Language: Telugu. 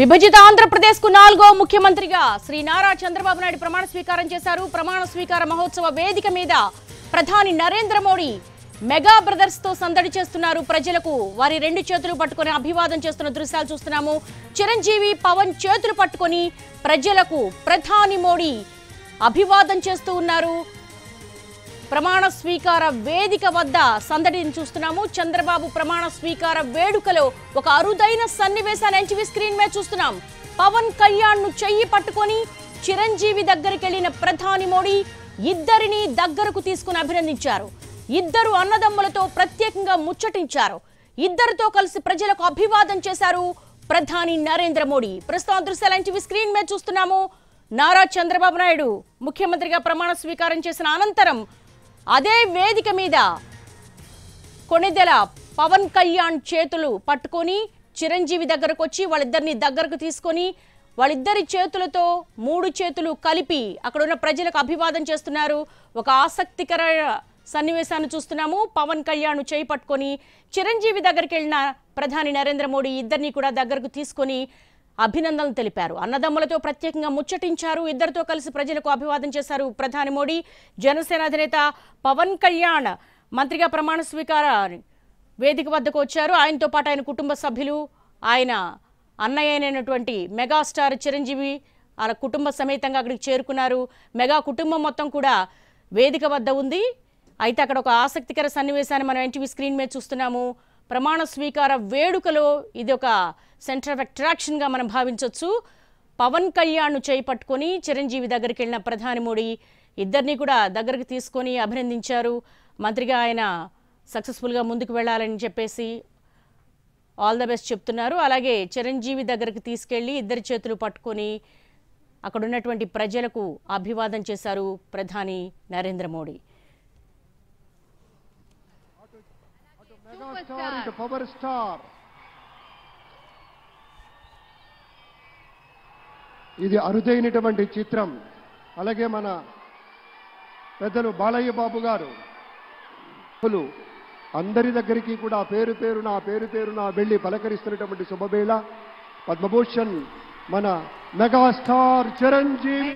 విభజిత ఆంధ్రప్రదేశ్ కు 4వ ముఖ్యమంత్రిగా శ్రీ నారా చంద్రబాబు నాయుడు ప్రమాణ స్వీకారం చేశారు. ప్రమాణ స్వీకార మహోత్సవ వేదిక మీద ప్రధాని నరేంద్ర మోడీ మెగా బ్రదర్స్ తో సందడి చేస్తున్నారు. ప్రజలకు వారి రెండు చేతులు పట్టుకొని అభివాదం చేస్తున్న దృశ్యాలు చూస్తున్నాము. చిరంజీవి పవన్ చేతులు పట్టుకొని ప్రజలకు ప్రధాని మోడీ అభివాదం చేస్తూ ఉన్నారు. ప్రమాణ స్వీకార వేదిక వద్ద సందడిని చూస్తున్నాము. చంద్రబాబు ప్రమాణ స్వీకార వేడుకలో ఒక అరుదైన సన్నివేశాన్ని ఎన్టీవీ స్క్రీన్ మీద చూస్తున్నాం. పవన్ కళ్యాణ్ ను చెయ్యి పట్టుకొని చిరంజీవి దగ్గరికి వెళ్లిన ప్రధాని మోడీ ఇద్దరిని దగ్గరకు తీసుకుని అభినందించారు. ఇద్దరు అన్నదమ్ములతో ప్రత్యేకంగా ముచ్చటించారు. ఇద్దరితో కలిసి ప్రజలకు అభివాదం చేశారు ప్రధాని నరేంద్ర మోడీ. ప్రస్తుతం దృశ్యాలు ఎన్టీవీ స్క్రీన్ మీద చూస్తున్నాము. నారా చంద్రబాబు నాయుడు ముఖ్యమంత్రిగా ప్రమాణ స్వీకారం చేసిన అనంతరం అదే వేదిక మీద కొణిదెల పవన్ కళ్యాణ్ చేతులు పట్టుకొని చిరంజీవి దగ్గరకు వచ్చి వాళ్ళిద్దరిని దగ్గరకు తీసుకొని వాళ్ళిద్దరి చేతులతో 3 చేతులు కలిపి అక్కడ ఉన్న ప్రజలకు అభివాదం చేస్తున్నారు. ఒక ఆసక్తికర సన్నివేశాన్ని చూస్తున్నాము. పవన్ కళ్యాణ్ చేయి పట్టుకొని చిరంజీవి దగ్గరికి వెళ్ళిన ప్రధాని నరేంద్ర మోడీ ఇద్దరిని కూడా దగ్గరకు తీసుకొని అభినందనలు తెలిపారు. అన్నదమ్ములతో ప్రత్యేకంగా ముచ్చటించారు. ఇద్దరితో కలిసి ప్రజలకు అభివాదం చేశారు ప్రధాని మోడీ. జనసేన అధినేత పవన్ కళ్యాణ్ మంత్రిగా ప్రమాణ స్వీకార వేదిక వద్దకు వచ్చారు. ఆయనతో పాటు ఆయన కుటుంబ సభ్యులు, ఆయన అన్నయ్య అయినటువంటి మెగాస్టార్ చిరంజీవి వాళ్ళ కుటుంబ సమేతంగా అక్కడికి చేరుకున్నారు. మెగా కుటుంబం మొత్తం కూడా వేదిక వద్ద ఉంది. అయితే అక్కడ ఒక ఆసక్తికర సన్నివేశాన్ని మనం ఎన్టీవీ స్క్రీన్ మీద చూస్తున్నాము. ప్రమాణ స్వీకార వేడుకలో ఇది ఒక సెంటర్ ఆఫ్ అట్రాక్షన్గా మనం భావించవచ్చు. పవన్ కళ్యాణ్ చేయి పట్టుకొని చిరంజీవి దగ్గరికి వెళ్ళిన ప్రధాని మోడీ ఇద్దరిని కూడా దగ్గరికి తీసుకొని అభినందించారు. మంత్రిగా ఆయన సక్సెస్ఫుల్గా ముందుకు వెళ్ళాలని చెప్పేసి ఆల్ ద బెస్ట్ చెప్తున్నారు. అలాగే చిరంజీవి దగ్గరికి తీసుకెళ్లి ఇద్దరి చేతులు పట్టుకొని అక్కడ ఉన్నటువంటి ప్రజలకు అభివాదం చేశారు ప్రధాని నరేంద్ర మోడీ. పవర్ స్టార్ ఇది అరుదైనటువంటి చిత్రం. అలాగే మన పెద్దలు బాలయ్య బాబు గారు అందరి దగ్గరికి కూడా పేరు పేరున వెళ్ళి పలకరిస్తున్నటువంటి శుభవేళ. పద్మభూషణ్ మన మెగాస్టార్ చిరంజీవి